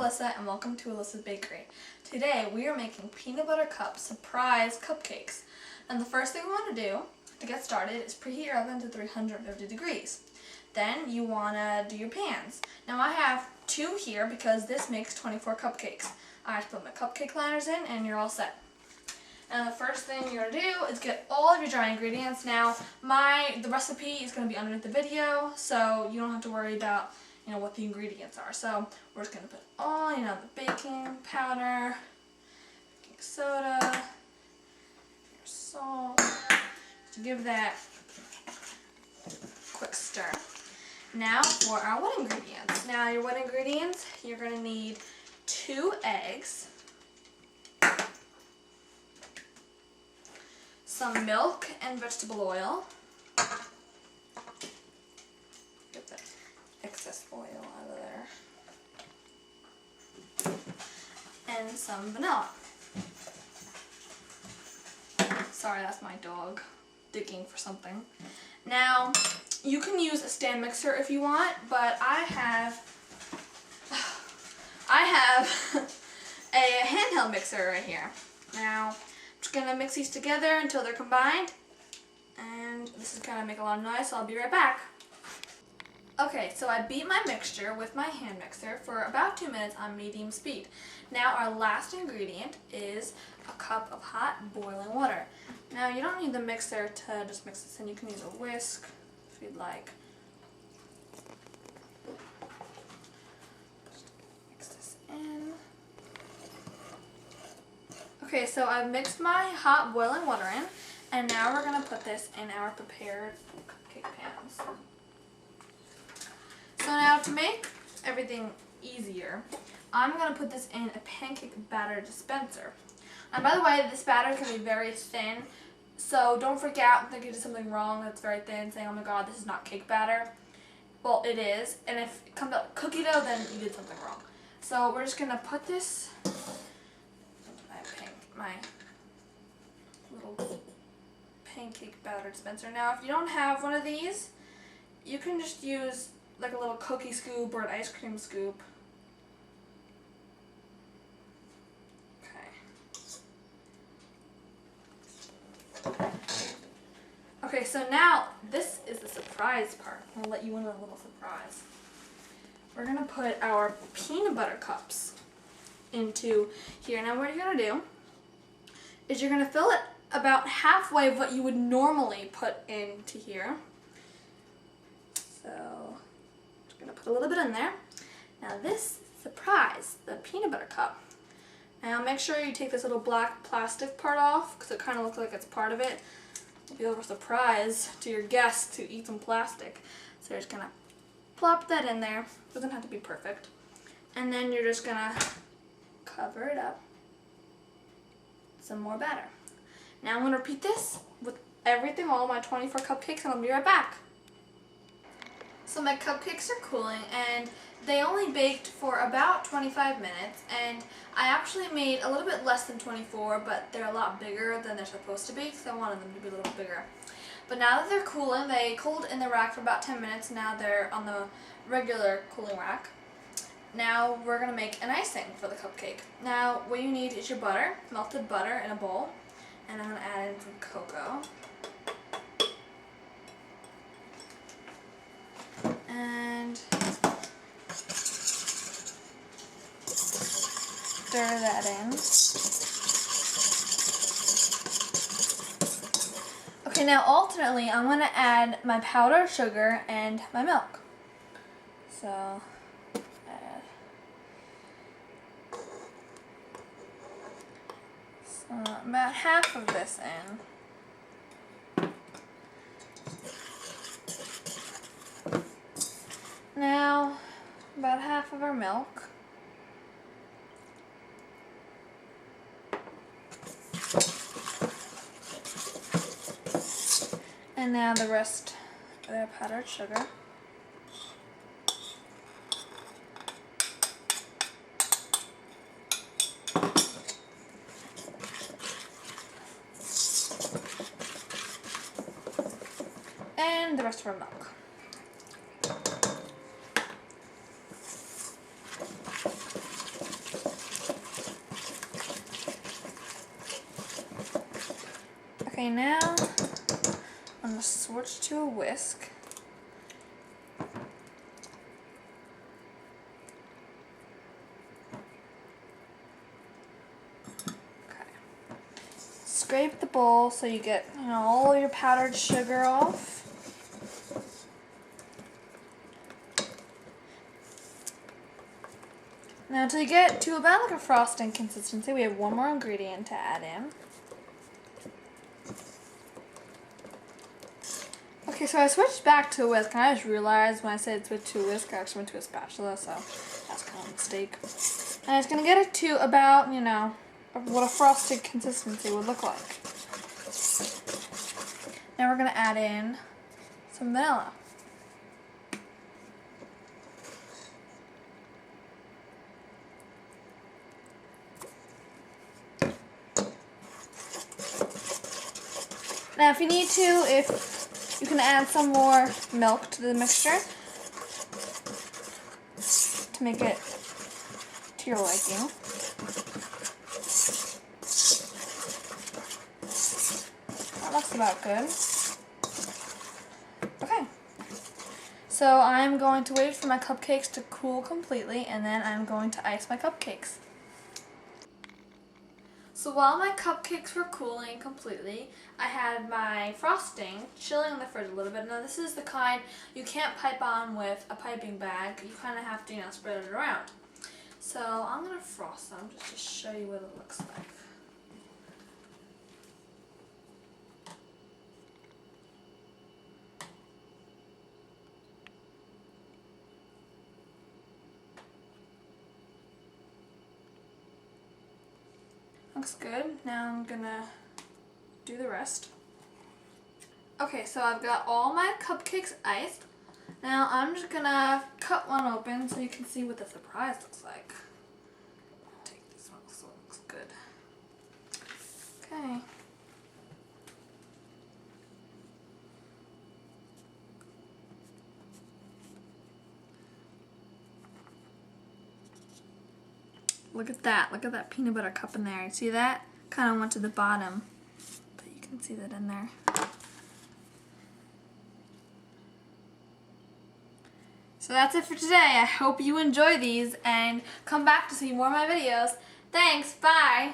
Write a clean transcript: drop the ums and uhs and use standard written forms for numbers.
Alyssa and welcome to Alyssa's Bakery. Today we are making peanut butter cup surprise cupcakes. And the first thing we want to do to get started is preheat your oven to 350 degrees. Then you want to do your pans. Now I have 2 here because this makes 24 cupcakes. I have to put my cupcake liners in and you're all set. And the first thing you're going to do is get all of your dry ingredients. Now the recipe is going to be underneath the video, so you don't have to worry about what the ingredients are. So we're just going to put all, the baking powder, baking soda, your salt, to give that a quick stir. Now for our wet ingredients. Now your wet ingredients, you're going to need 2 eggs, some milk and vegetable oil. Get that excess oil out of there. And some vanilla. Sorry, that's my dog digging for something. Now, you can use a stand mixer if you want, but I have a handheld mixer right here. Now, I'm just going to mix these together until they're combined. And this is going to make a lot of noise, so I'll be right back. Okay, so I beat my mixture with my hand mixer for about 2 minutes on medium speed. Now our last ingredient is a cup of hot boiling water. Now you don't need the mixer to just mix this in. You can use a whisk if you'd like. Just mix this in. Okay, so I've mixed my hot boiling water in, and now we're going to put this in our prepared cupcake pans. So now to make everything easier, I'm going to put this in a pancake batter dispenser. And by the way, this batter can be very thin, so don't freak out and think you did something wrong that's very thin, saying, oh my god, this is not cake batter. Well, it is, and if it comes out cookie dough, then you did something wrong. So we're just going to put this into my little pancake batter dispenser. Now, if you don't have one of these, you can just use like a little cookie scoop or an ice cream scoop. Okay, so now this is the surprise part. I'll let you in on a little surprise. We're going to put our peanut butter cups into here. Now what you're going to do is you're going to fill it about halfway of what you would normally put into here. So I'm going to put a little bit in there. Now this surprise, the peanut butter cup. Now make sure you take this little black plastic part off because it kind of looks like it's part of it. It'll be a little surprise to your guests to eat some plastic. So you're just going to plop that in there. Doesn't have to be perfect. And then you're just going to cover it up with some more batter. Now I'm going to repeat this with everything, all my 24 cupcakes, and I'll be right back. So my cupcakes are cooling, and they only baked for about 25 minutes, and I actually made a little bit less than 24, but they're a lot bigger than they're supposed to be, because I wanted them to be a little bit bigger. But now that they're cooling, they cooled in the rack for about 10 minutes, now they're on the regular cooling rack. Now we're going to make an icing for the cupcake. Now what you need is your butter, melted butter in a bowl, and I'm going to add in some cocoa. And stir that in. Okay, now alternately I'm going to add my powdered sugar and my milk. So add about half of this in. Now, about half of our milk. And now the rest of our powdered sugar. And the rest of our milk. Okay, now I'm going to switch to a whisk. Okay. Scrape the bowl so you get, all your powdered sugar off. Now to get to about like a frosting consistency, we have one more ingredient to add in. Okay, so I switched back to a whisk, and I just realized when I said switch to a whisk, I actually went to a spatula, so that's kind of a mistake. And it's going to get it to about, what a frosted consistency would look like. Now we're going to add in some vanilla. Now if you need to, you can add some more milk to the mixture to make it to your liking. That looks about good. Okay. So I'm going to wait for my cupcakes to cool completely, and then I'm going to ice my cupcakes. So while my cupcakes were cooling completely, I had my frosting chilling in the fridge a little bit. Now this is the kind you can't pipe on with a piping bag. You kind of have to, spread it around. So I'm going to frost them just to show you what it looks like. Looks good. Now I'm gonna do the rest. Okay, so I've got all my cupcakes iced. Now I'm just gonna cut one open so you can see what the surprise looks like. I'll take this one so it looks good. Okay. Look at that. Look at that peanut butter cup in there. See that? Kind of went to the bottom, but you can see that in there. So that's it for today. I hope you enjoy these and come back to see more of my videos. Thanks. Bye.